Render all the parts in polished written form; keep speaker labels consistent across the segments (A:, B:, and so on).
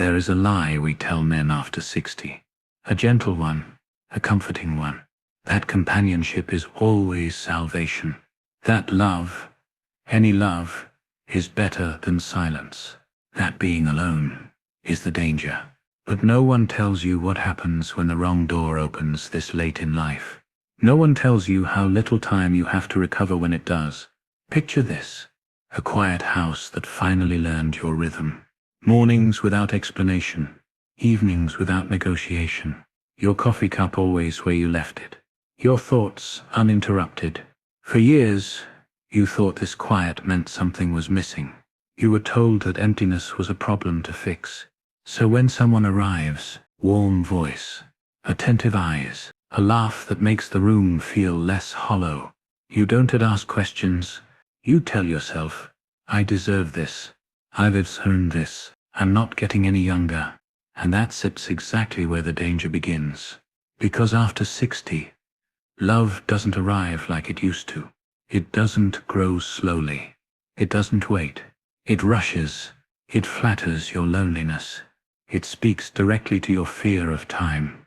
A: There is a lie we tell men after 60. A gentle one, a comforting one. That companionship is always salvation. That love, any love, is better than silence. That being alone is the danger. But no one tells you what happens when the wrong door opens this late in life. No one tells you how little time you have to recover when it does. Picture this: a quiet house that finally learned your rhythm. Mornings without explanation, evenings without negotiation. Your coffee cup always where you left it. Your thoughts uninterrupted. For years, you thought this quiet meant something was missing. You were told that emptiness was a problem to fix. So when someone arrives, warm voice, attentive eyes, a laugh that makes the room feel less hollow, you don't ask questions. You tell yourself, I deserve this. I've earned this. I'm not getting any younger. And that sits exactly where the danger begins. Because after 60, love doesn't arrive like it used to. It doesn't grow slowly. It doesn't wait. It rushes. It flatters your loneliness. It speaks directly to your fear of time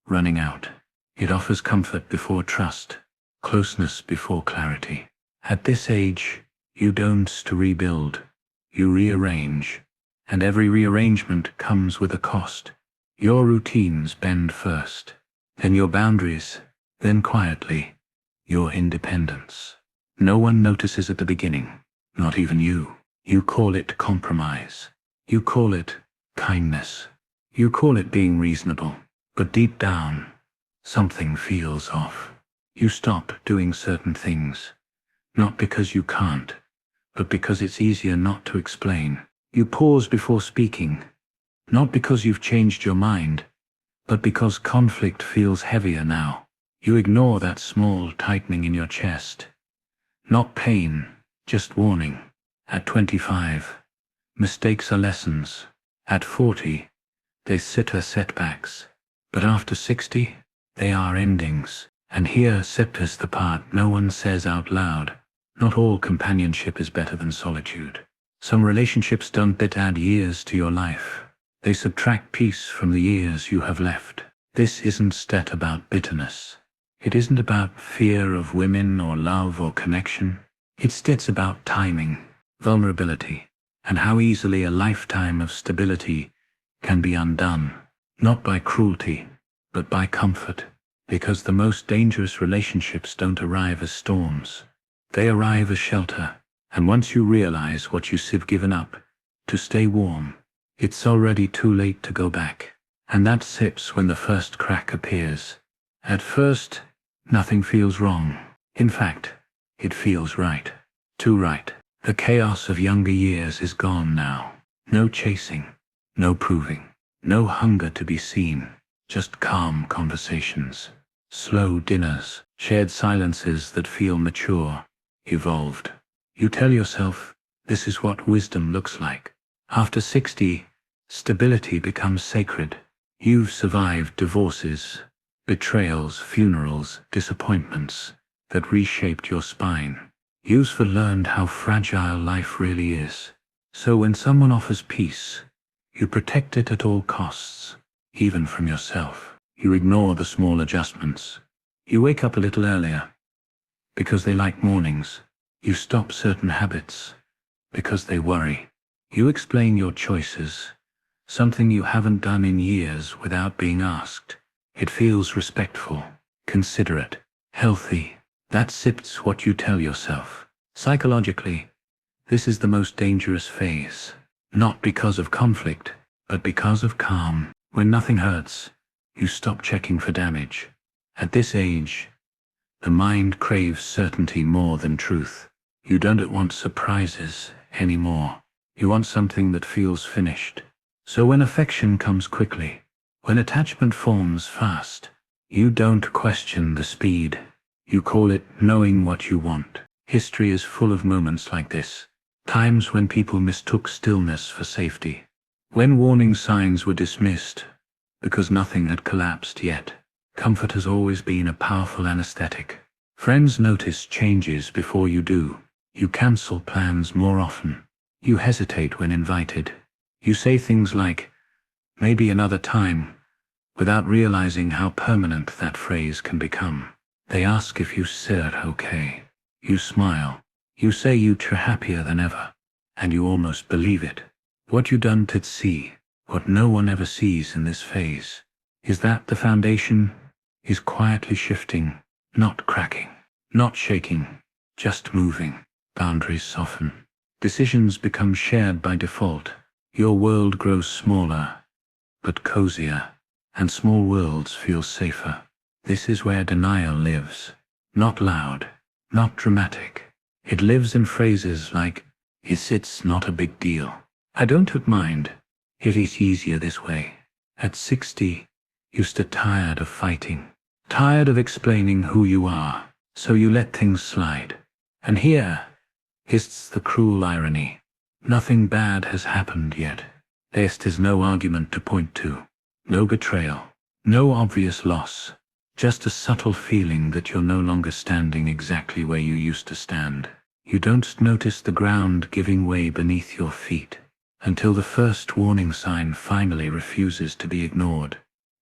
A: running out. It offers comfort before trust, closeness before clarity. At this age, you don't to rebuild, you rearrange. And every rearrangement comes with a cost. Your routines bend first, then your boundaries, then quietly, your independence. No one notices at the beginning, not even you. You call it compromise. You call it kindness. You call it being reasonable. But deep down, something feels off. You stop doing certain things, not because you can't, but because it's easier not to explain. You pause before speaking, not because you've changed your mind, but because conflict feels heavier now. You ignore that small tightening in your chest. Not pain, just warning. At 25, mistakes are lessons. At 40, they sit as setbacks. But after 60, they are endings. And here sits the part no one says out loud. Not all companionship is better than solitude. Some relationships don't add years to your life. They subtract peace from the years you have left. This isn't about bitterness. It isn't about fear of women or love or connection. It's about timing, vulnerability, and how easily a lifetime of stability can be undone. Not by cruelty, but by comfort. Because the most dangerous relationships don't arrive as storms. They arrive as shelter. And once you realize what you've given up to stay warm, it's already too late to go back. And that sips when the first crack appears. At first, nothing feels wrong. In fact, it feels right. Too right. The chaos of younger years is gone now. No chasing, no proving, no hunger to be seen. Just calm conversations, slow dinners, shared silences that feel mature, evolved. You tell yourself, this is what wisdom looks like. After 60, stability becomes sacred. You've survived divorces, betrayals, funerals, disappointments that reshaped your spine. You've learned how fragile life really is. So when someone offers peace, you protect it at all costs, even from yourself. You ignore the small adjustments. You wake up a little earlier because they like mornings. You stop certain habits because they worry. You explain your choices, something you haven't done in years without being asked. It feels respectful, considerate, healthy. That sips what you tell yourself. Psychologically, this is the most dangerous phase. Not because of conflict, but because of calm. When nothing hurts, you stop checking for damage. At this age, the mind craves certainty more than truth. You don't want surprises anymore. You want something that feels finished. So when affection comes quickly, when attachment forms fast, you don't question the speed. You call it knowing what you want. History is full of moments like this. Times when people mistook stillness for safety. When warning signs were dismissed because nothing had collapsed yet. Comfort has always been a powerful anesthetic. Friends notice changes before you do. You cancel plans more often. You hesitate when invited. You say things like, maybe another time, without realizing how permanent that phrase can become. They ask if you said okay. You smile. You say you're happier than ever. And you almost believe it. What you don't see, what no one ever sees in this phase, is that the foundation is quietly shifting, not cracking, not shaking, just moving. Boundaries soften. Decisions become shared by default. Your world grows smaller, but cozier, and small worlds feel safer. This is where denial lives. Not loud, not dramatic. It lives in phrases like, it's not a big deal. I don't mind. It is easier this way. At 60, you're still tired of fighting, tired of explaining who you are, so you let things slide. And here's the cruel irony. Nothing bad has happened yet. There's no argument to point to, no betrayal, no obvious loss, just a subtle feeling that you're no longer standing exactly where you used to stand. You don't notice the ground giving way beneath your feet until the first warning sign finally refuses to be ignored.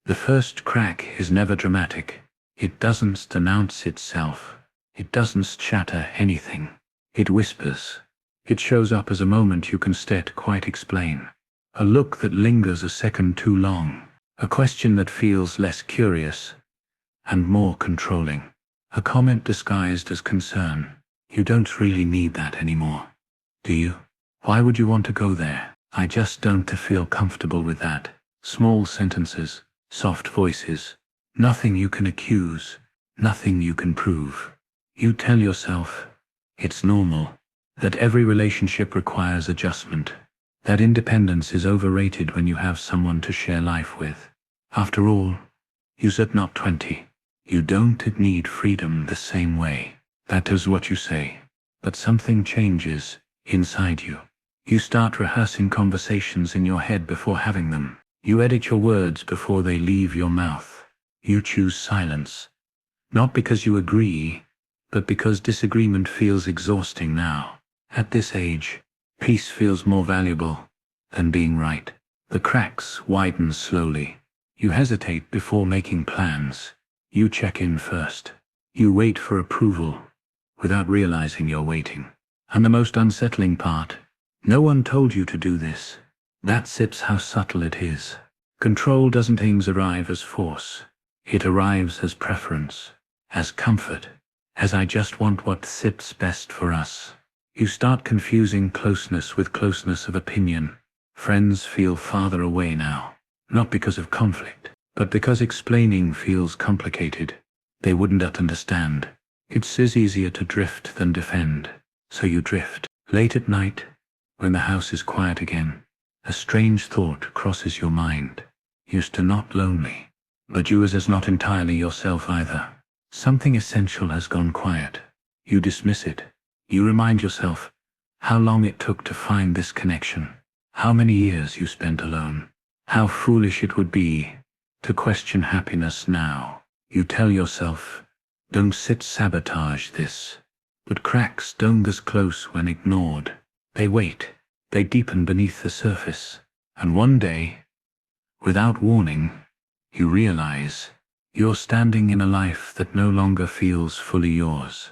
A: The first crack is never dramatic. It doesn't announce itself. It doesn't shatter anything. It whispers. It shows up as a moment you can quite explain. A look that lingers a second too long. A question that feels less curious and more controlling. A comment disguised as concern. You don't really need that anymore, do you? Why would you want to go there? I just don't feel comfortable with that. Small sentences, soft voices, nothing you can accuse, nothing you can prove. You tell yourself, it's normal, that every relationship requires adjustment, that independence is overrated when you have someone to share life with. After all, you're not 20. You don't need freedom the same way. That is what you say. But something changes inside you. You start rehearsing conversations in your head before having them. You edit your words before they leave your mouth. You choose silence. Not because you agree, but because disagreement feels exhausting now. At this age, peace feels more valuable than being right. The cracks widen slowly. You hesitate before making plans. You check in first. You wait for approval, without realizing you're waiting. And the most unsettling part, no one told you to do this. That's how subtle it is. Control doesn't always arrive as force. It arrives as preference, as comfort, as I just want what sits best for us. You start confusing closeness with closeness of opinion. Friends feel farther away now, not because of conflict, but because explaining feels complicated. They wouldn't understand. It's easier to drift than defend, so you drift. Late at night, when the house is quiet again, a strange thought crosses your mind. You're not lonely, but you is not entirely yourself either. Something essential has gone quiet. You dismiss it. You remind yourself how long it took to find this connection, how many years you spent alone, how foolish it would be to question happiness now. You tell yourself, don't sabotage this. But cracks don't get close when ignored. They wait. They deepen beneath the surface. And one day, without warning, you realize you're standing in a life that no longer feels fully yours.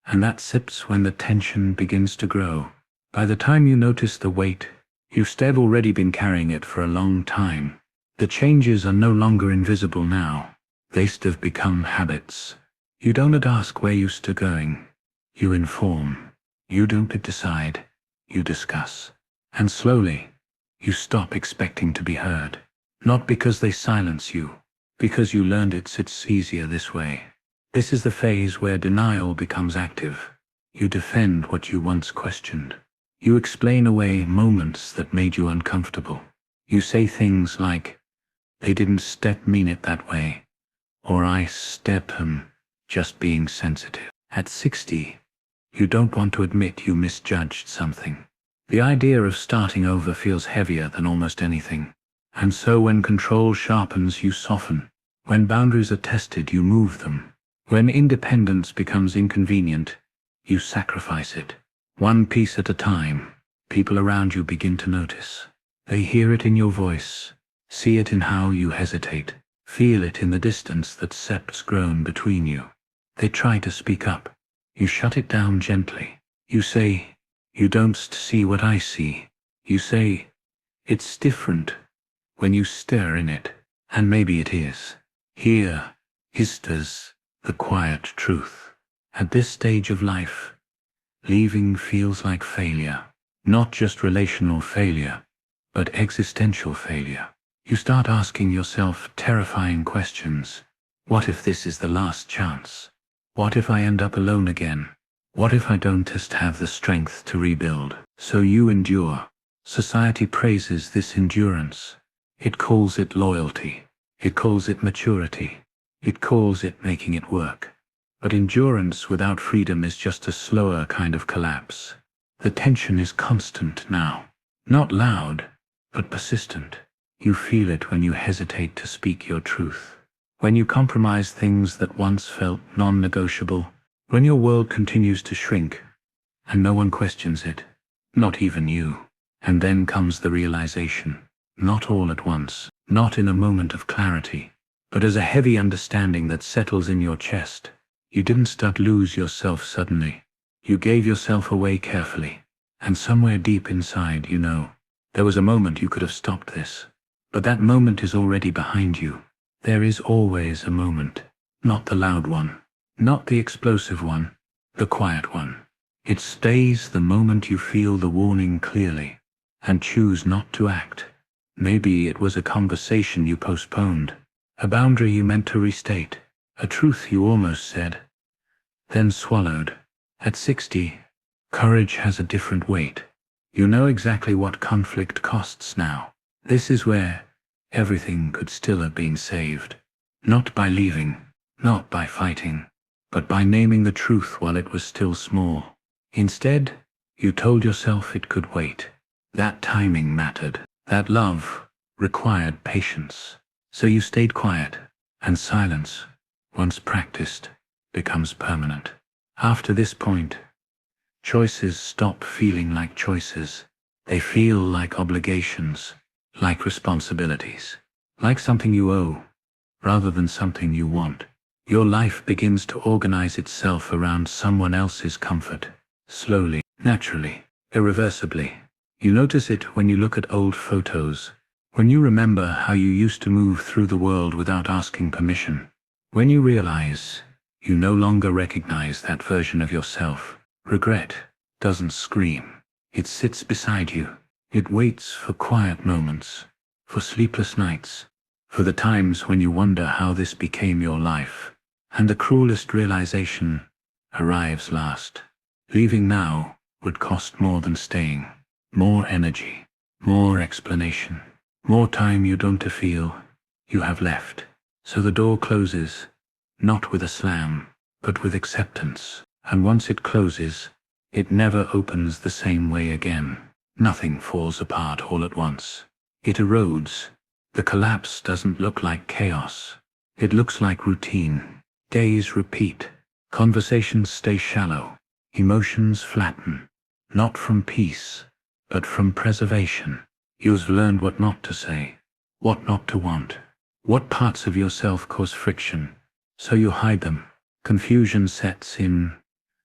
A: And that sips when the tension begins to grow. By the time you notice the weight, you've already been carrying it for a long time. The changes are no longer invisible now. They have become habits. You don't ask where you're going. You inform. You don't decide. You discuss. And slowly, you stop expecting to be heard. Not because they silence you, because you learned it's easier this way. This is the phase where denial becomes active. You defend what you once questioned. You explain away moments that made you uncomfortable. You say things like, they didn't mean it that way, or I just being sensitive. At 60, you don't want to admit you misjudged something. The idea of starting over feels heavier than almost anything. And so when control sharpens, you soften. When boundaries are tested, you move them. When independence becomes inconvenient, you sacrifice it. One piece at a time, people around you begin to notice. They hear it in your voice, See it in how you hesitate. Feel it in the distance that sep's grown between you. They try to speak up. You shut it down gently. You say, "You don't see what I see." You say, "It's different," when you stir in it. And maybe it is. Here is the quiet truth. At this stage of life, leaving feels like failure. Not just relational failure, but existential failure. You start asking yourself terrifying questions. What if this is the last chance? What if I end up alone again? What if I don't just have the strength to rebuild? So you endure. Society praises this endurance. It calls it loyalty. It calls it maturity. It calls it making it work. But endurance without freedom is just a slower kind of collapse. The tension is constant now. Not loud, but persistent. You feel it when you hesitate to speak your truth. When you compromise things that once felt non-negotiable. When your world continues to shrink, and no one questions it. Not even you. And then comes the realization. Not all at once. Not in a moment of clarity. But as a heavy understanding that settles in your chest. You didn't start lose yourself suddenly. You gave yourself away carefully. And somewhere deep inside, you know, there was a moment you could have stopped this. But that moment is already behind you. There is always a moment. Not the loud one. Not the explosive one. The quiet one. It stays the moment you feel the warning clearly. And choose not to act. Maybe it was a conversation you postponed. A boundary you meant to restate. A truth you almost said. Then swallowed. At 60, courage has a different weight. You know exactly what conflict costs now. This is where everything could still have been saved. Not by leaving, not by fighting, but by naming the truth while it was still small. Instead, you told yourself it could wait. That timing mattered. That love required patience. So you stayed quiet, and silence, once practiced, becomes permanent. After this point, choices stop feeling like choices. They feel like obligations. Like responsibilities. Like something you owe, rather than something you want. Your life begins to organize itself around someone else's comfort. Slowly, naturally, irreversibly. You notice it when you look at old photos. When you remember how you used to move through the world without asking permission. When you realize you no longer recognize that version of yourself. Regret doesn't scream. It sits beside you. It waits for quiet moments, for sleepless nights, for the times when you wonder how this became your life. And the cruelest realization arrives last. Leaving now would cost more than staying. More energy, more explanation, more time you don't feel you have left. So the door closes, not with a slam, but with acceptance. And once it closes, it never opens the same way again. Nothing falls apart all at once. It erodes. The collapse doesn't look like chaos. It looks like routine. Days repeat. Conversations stay shallow. Emotions flatten. Not from peace, but from preservation. You've learned what not to say, what not to want, what parts of yourself cause friction. So you hide them. Confusion sets in.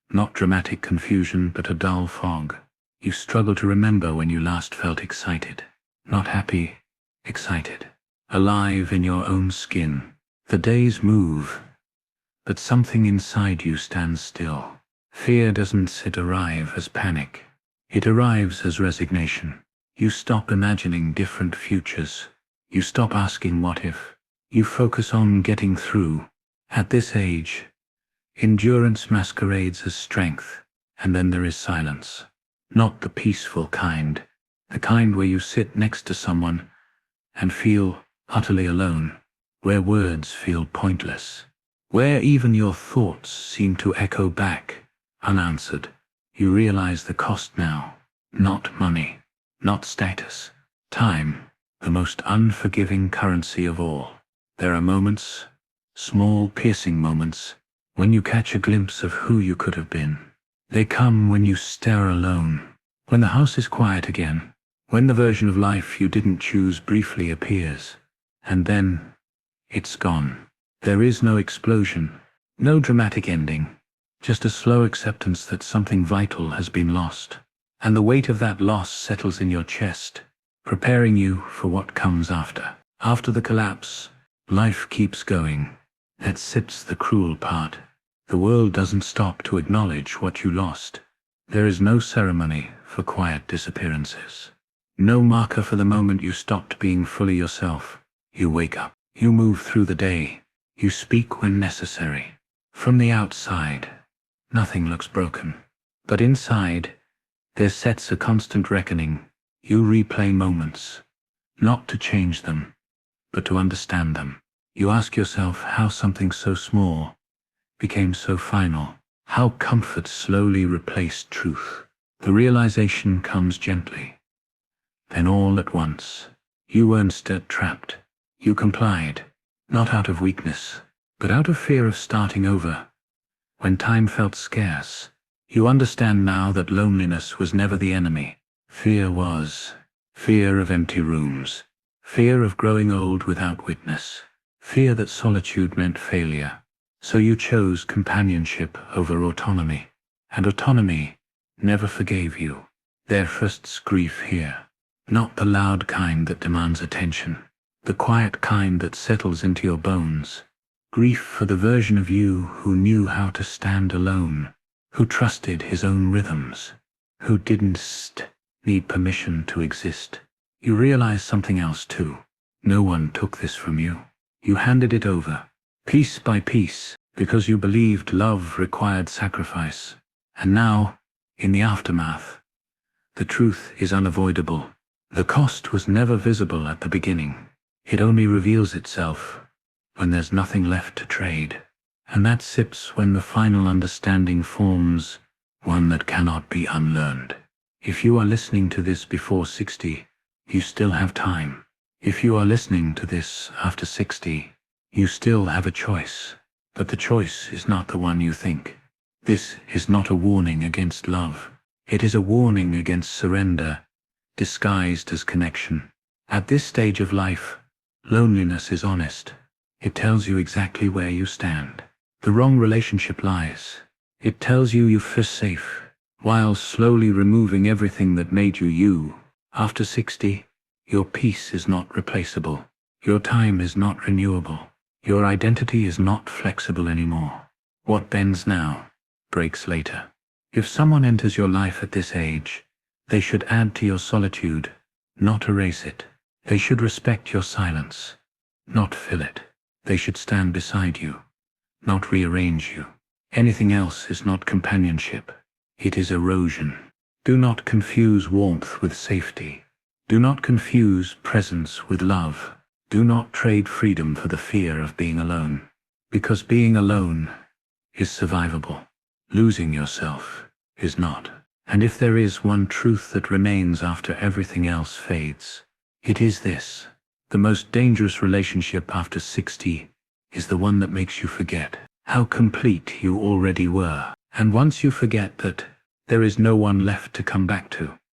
A: Not dramatic confusion, but a dull fog. You struggle to remember when you last felt excited. Not happy, excited. Alive in your own skin. The days move, but something inside you stands still. Fear doesn't arrive as panic. It arrives as resignation. You stop imagining different futures. You stop asking what if. You focus on getting through. At this age, endurance masquerades as strength, and then there is silence. Not the peaceful kind, the kind where you sit next to someone and feel utterly alone, where words feel pointless, where even your thoughts seem to echo back, unanswered. You realize the cost now. Not money, not status. Time, the most unforgiving currency of all. There are moments, small piercing moments, when you catch a glimpse of who you could have been. They come when you stare alone, when the house is quiet again, When the version of life you didn't choose briefly appears, and then it's gone. There is no explosion, no dramatic ending, just a slow acceptance that something vital has been lost. And the weight of that loss settles in your chest, preparing you for what comes after. After the collapse, life keeps going. That sits the cruel part. The world doesn't stop to acknowledge what you lost. There is no ceremony for quiet disappearances. No marker for the moment you stopped being fully yourself. You wake up. You move through the day. You speak when necessary. From the outside, nothing looks broken. But inside, there sets a constant reckoning. You replay moments, not to change them, but to understand them. You ask yourself how something so small became so final, how comfort slowly replaced truth. The realization comes gently. Then all at once, you weren't trapped. You complied, not out of weakness, but out of fear of starting over. When time felt scarce, you understand now that loneliness was never the enemy. Fear was. Fear of empty rooms. Fear of growing old without witness. Fear that solitude meant failure. So you chose companionship over autonomy. And autonomy never forgave you. There firsts grief here. Not the loud kind that demands attention. The quiet kind that settles into your bones. Grief for the version of you who knew how to stand alone. Who trusted his own rhythms. Who didn't need permission to exist. You realize something else too. No one took this from you. You handed it over, piece by piece, because you believed love required sacrifice. And now, in the aftermath, the truth is unavoidable. The cost was never visible at the beginning. It only reveals itself when there's nothing left to trade. And that sips when the final understanding forms, one that cannot be unlearned. If you are listening to this before 60, you still have time. If you are listening to this after 60, you still have a choice. But the choice is not the one you think. This is not a warning against love. It is a warning against surrender, disguised as connection. At this stage of life, loneliness is honest. It tells you exactly where you stand. The wrong relationship lies. It tells you feel safe, while slowly removing everything that made you you. After 60, your peace is not replaceable. Your time is not renewable. Your identity is not flexible anymore. What bends now, breaks later. If someone enters your life at this age, they should add to your solitude, not erase it. They should respect your silence, not fill it. They should stand beside you, not rearrange you. Anything else is not companionship. It is erosion. Do not confuse warmth with safety. Do not confuse presence with love. Do not trade freedom for the fear of being alone. Because being alone is survivable. Losing yourself is not. And if there is one truth that remains after everything else fades, it is this. The most dangerous relationship after 60 is the one that makes you forget how complete you already were. And once you forget that, there is no one left to come back to.